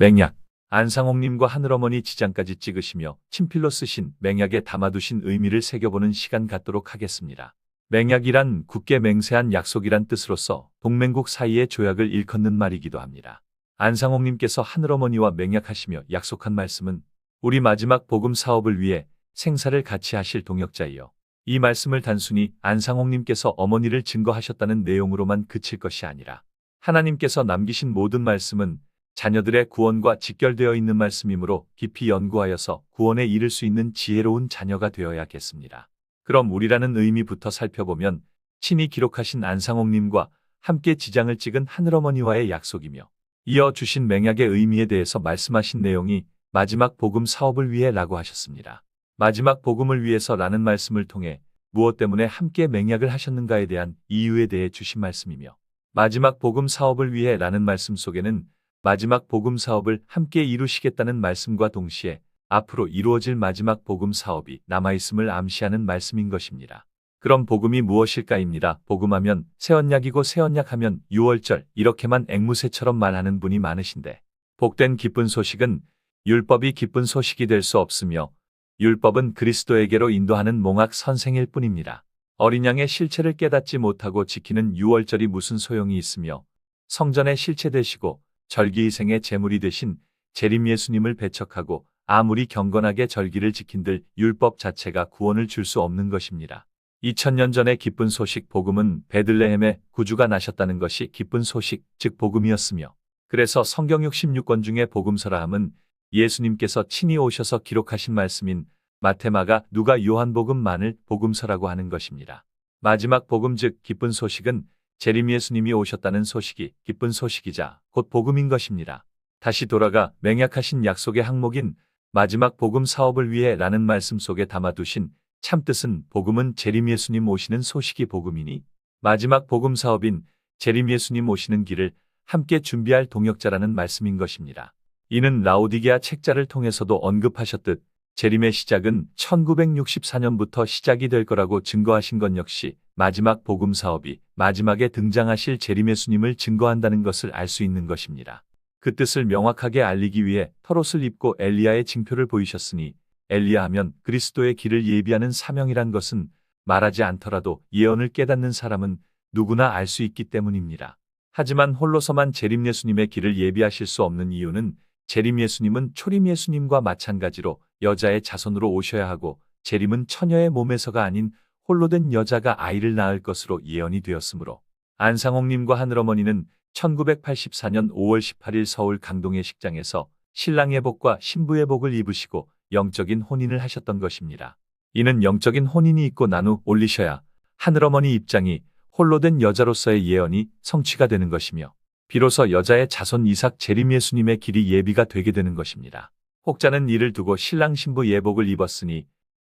맹약. 안상홍님과 하늘어머니 지장까지 찍으시며 친필로 쓰신 맹약에 담아두신 의미를 새겨보는 시간 갖도록 하겠습니다. 맹약이란 굳게 맹세한 약속이란 뜻으로서 동맹국 사이의 조약을 일컫는 말이기도 합니다. 안상홍님께서 하늘어머니와 맹약하시며 약속한 말씀은 우리 마지막 복음 사업을 위해 생사를 같이 하실 동역자이요. 이 말씀을 단순히 안상홍님께서 어머니를 증거하셨다는 내용으로만 그칠 것이 아니라 하나님께서 남기신 모든 말씀은 자녀들의 구원과 직결되어 있는 말씀이므로 깊이 연구하여서 구원에 이를 수 있는 지혜로운 자녀가 되어야겠습니다. 그럼 우리라는 의미부터 살펴보면 친히 기록하신 안상홍님과 함께 지장을 찍은 하늘어머니와의 약속이며 이어 주신 맹약의 의미에 대해서 말씀하신 내용이 마지막 복음 사업을 위해 라고 하셨습니다. 마지막 복음을 위해서 라는 말씀을 통해 무엇 때문에 함께 맹약을 하셨는가에 대한 이유에 대해 주신 말씀이며 마지막 복음 사업을 위해 라는 말씀 속에는 마지막 복음 사업을 함께 이루시겠다는 말씀과 동시에 앞으로 이루어질 마지막 복음 사업이 남아있음을 암시하는 말씀인 것입니다. 그럼 복음이 무엇일까입니다. 복음하면 새언약이고 새언약하면 유월절 이렇게만 앵무새처럼 말하는 분이 많으신데 복된 기쁜 소식은 율법이 기쁜 소식이 될 수 없으며 율법은 그리스도에게로 인도하는 몽학 선생일 뿐입니다. 어린 양의 실체를 깨닫지 못하고 지키는 유월절이 무슨 소용이 있으며 성전의 실체 되시고 절기희생의 제물이 되신 재림 예수님을 배척하고 아무리 경건하게 절기를 지킨들 율법 자체가 구원을 줄 수 없는 것입니다. 2000년 전의 기쁜 소식 복음은 베들레헴에 구주가 나셨다는 것이 기쁜 소식, 즉 복음이었으며 그래서 성경 66권 중에 복음서라 함은 예수님께서 친히 오셔서 기록하신 말씀인 마태, 마가, 누가, 요한복음만을 복음서라고 하는 것입니다. 마지막 복음 즉 기쁜 소식은 재림 예수님이 오셨다는 소식이 기쁜 소식이자 곧 복음인 것입니다. 다시 돌아가 맹약하신 약속의 항목인 마지막 복음 사업을 위해 라는 말씀 속에 담아두신 참뜻은 복음은 재림 예수님 오시는 소식이 복음이니 마지막 복음 사업인 재림 예수님 오시는 길을 함께 준비할 동역자라는 말씀인 것입니다. 이는 라오디게아 책자를 통해서도 언급하셨듯 재림의 시작은 1964년부터 시작이 될 거라고 증거하신 것 역시 마지막 복음 사업이 마지막에 등장하실 재림 예수님을 증거한다는 것을 알 수 있는 것입니다. 그 뜻을 명확하게 알리기 위해 털옷을 입고 엘리야의 징표를 보이셨으니 엘리야 하면 그리스도의 길을 예비하는 사명이란 것은 말하지 않더라도 예언을 깨닫는 사람은 누구나 알 수 있기 때문입니다. 하지만 홀로서만 재림 예수님의 길을 예비하실 수 없는 이유는 재림 예수님은 초림 예수님과 마찬가지로 여자의 자손으로 오셔야 하고 재림은 처녀의 몸에서가 아닌 홀로 된 여자가 아이를 낳을 것으로 예언이 되었으므로 안상홍님과 하늘어머니는 1984년 5월 18일 서울 강동의 식장에서 신랑의 복과 신부의 복을 입으시고 영적인 혼인을 하셨던 것입니다. 이는 영적인 혼인이 있고 난 후 올리셔야 하늘어머니 입장이 홀로 된 여자로서의 예언이 성취가 되는 것이며 비로소 여자의 자손 이삭 재림 예수님의 길이 예비가 되게 되는 것입니다. 혹자는 이를 두고 신랑 신부 예복을 입었으니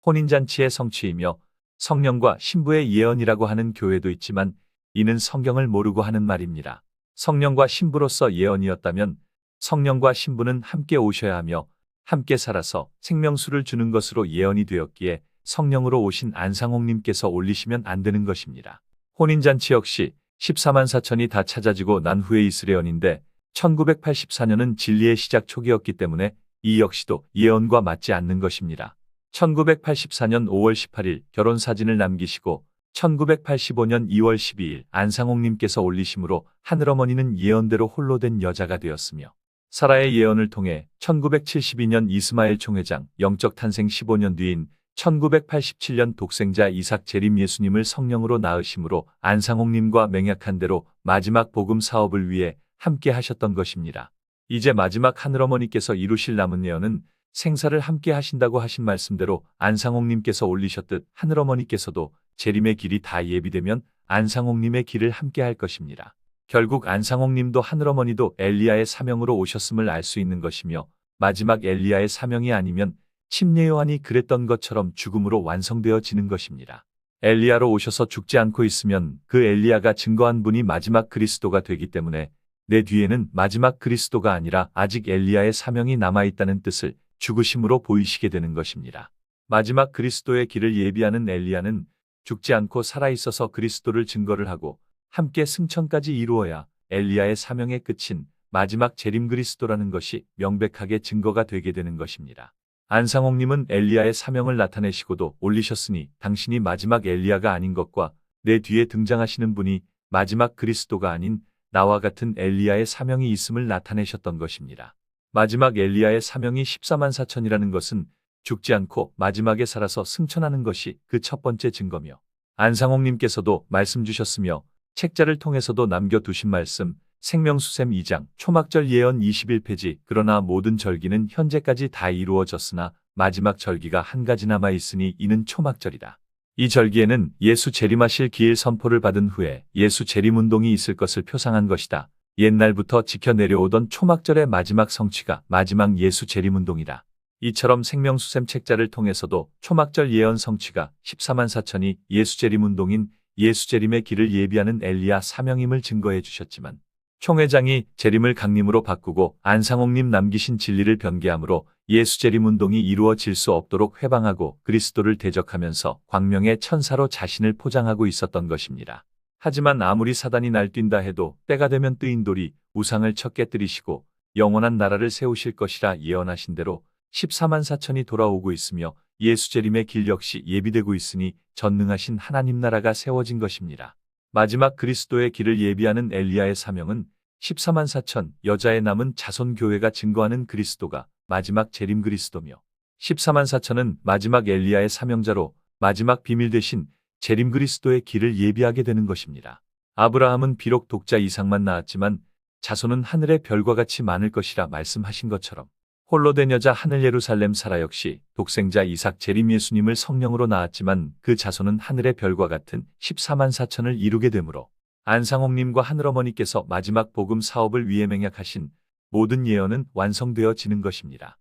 혼인잔치의 성취이며 성령과 신부의 예언이라고 하는 교회도 있지만 이는 성경을 모르고 하는 말입니다. 성령과 신부로서 예언이었다면 성령과 신부는 함께 오셔야 하며 함께 살아서 생명수를 주는 것으로 예언이 되었기에 성령으로 오신 안상홍님께서 올리시면 안 되는 것입니다. 혼인잔치 역시 14만 4천이 다 찾아지고 난 후에 있을 예언인데 1984년은 진리의 시작 초기였기 때문에 이 역시도 예언과 맞지 않는 것입니다. 1984년 5월 18일 결혼 사진을 남기시고 1985년 2월 12일 안상홍님께서 올리심으로 하늘어머니는 예언대로 홀로 된 여자가 되었으며 사라의 예언을 통해 1972년 이스마엘 총회장 영적 탄생 15년 뒤인 1987년 독생자 이삭 재림 예수님을 성령으로 낳으심으로 안상홍님과 맹약한 대로 마지막 복음 사업을 위해 함께 하셨던 것입니다. 이제 마지막 하늘어머니께서 이루실 남은 예언은 생사를 함께 하신다고 하신 말씀대로 안상홍님께서 올리셨듯 하늘어머니께서도 재림의 길이 다 예비되면 안상홍님의 길을 함께 할 것입니다. 결국 안상홍님도 하늘어머니도 엘리야의 사명으로 오셨음을 알 수 있는 것이며 마지막 엘리야의 사명이 아니면 침례 요한이 그랬던 것처럼 죽음으로 완성되어지는 것입니다. 엘리야로 오셔서 죽지 않고 있으면 그 엘리야가 증거한 분이 마지막 그리스도가 되기 때문에 내 뒤에는 마지막 그리스도가 아니라 아직 엘리야의 사명이 남아있다는 뜻을 죽으심으로 보이시게 되는 것입니다. 마지막 그리스도의 길을 예비하는 엘리야는 죽지 않고 살아있어서 그리스도를 증거를 하고 함께 승천까지 이루어야 엘리야의 사명의 끝인 마지막 재림 그리스도라는 것이 명백하게 증거가 되게 되는 것입니다. 안상홍님은 엘리야의 사명을 나타내시고도 올리셨으니 당신이 마지막 엘리야가 아닌 것과 내 뒤에 등장하시는 분이 마지막 그리스도가 아닌 나와 같은 엘리야의 사명이 있음을 나타내셨던 것입니다. 마지막 엘리야의 사명이 14만 4천이라는 것은 죽지 않고 마지막에 살아서 승천하는 것이 그 첫 번째 증거며, 안상홍님께서도 말씀 주셨으며 책자를 통해서도 남겨두신 말씀 생명수셈 2장 초막절 예언 21페이지 그러나 모든 절기는 현재까지 다 이루어졌으나 마지막 절기가 한 가지 남아 있으니 이는 초막절이다. 이 절기에는 예수 재림하실 기일 선포를 받은 후에 예수 재림운동이 있을 것을 표상한 것이다. 옛날부터 지켜 내려오던 초막절의 마지막 성취가 마지막 예수 재림운동이다. 이처럼 생명수셈 책자를 통해서도 초막절 예언 성취가 14만 4천이 예수 재림운동인 예수 재림의 길을 예비하는 엘리야 사명임을 증거해 주셨지만, 총회장이 재림을 강림으로 바꾸고 안상홍님 남기신 진리를 변개함으로 예수 재림운동이 이루어질 수 없도록 회방하고 그리스도를 대적하면서 광명의 천사로 자신을 포장하고 있었던 것입니다. 하지만 아무리 사단이 날뛴다 해도 때가 되면 뜨인 돌이 우상을 쳐 깨뜨리시고 영원한 나라를 세우실 것이라 예언하신 대로 14만 4천이 돌아오고 있으며 예수 재림의 길 역시 예비되고 있으니 전능하신 하나님 나라가 세워진 것입니다. 마지막 그리스도의 길을 예비하는 엘리야의 사명은 14만 4천 여자의 남은 자손 교회가 증거하는 그리스도가 마지막 재림 그리스도며, 14만 4천은 마지막 엘리야의 사명자로 마지막 비밀 대신 재림 그리스도의 길을 예비하게 되는 것입니다. 아브라함은 비록 독자 이삭만 낳았지만 자손은 하늘의 별과 같이 많을 것이라 말씀하신 것처럼 홀로 된 여자 하늘 예루살렘 사라 역시 독생자 이삭 재림 예수님을 성령으로 낳았지만 그 자손은 하늘의 별과 같은 14만 4천을 이루게 되므로 안상홍님과 하늘어머니께서 마지막 복음 사업을 위해 맹약하신 모든 예언은 완성되어지는 것입니다.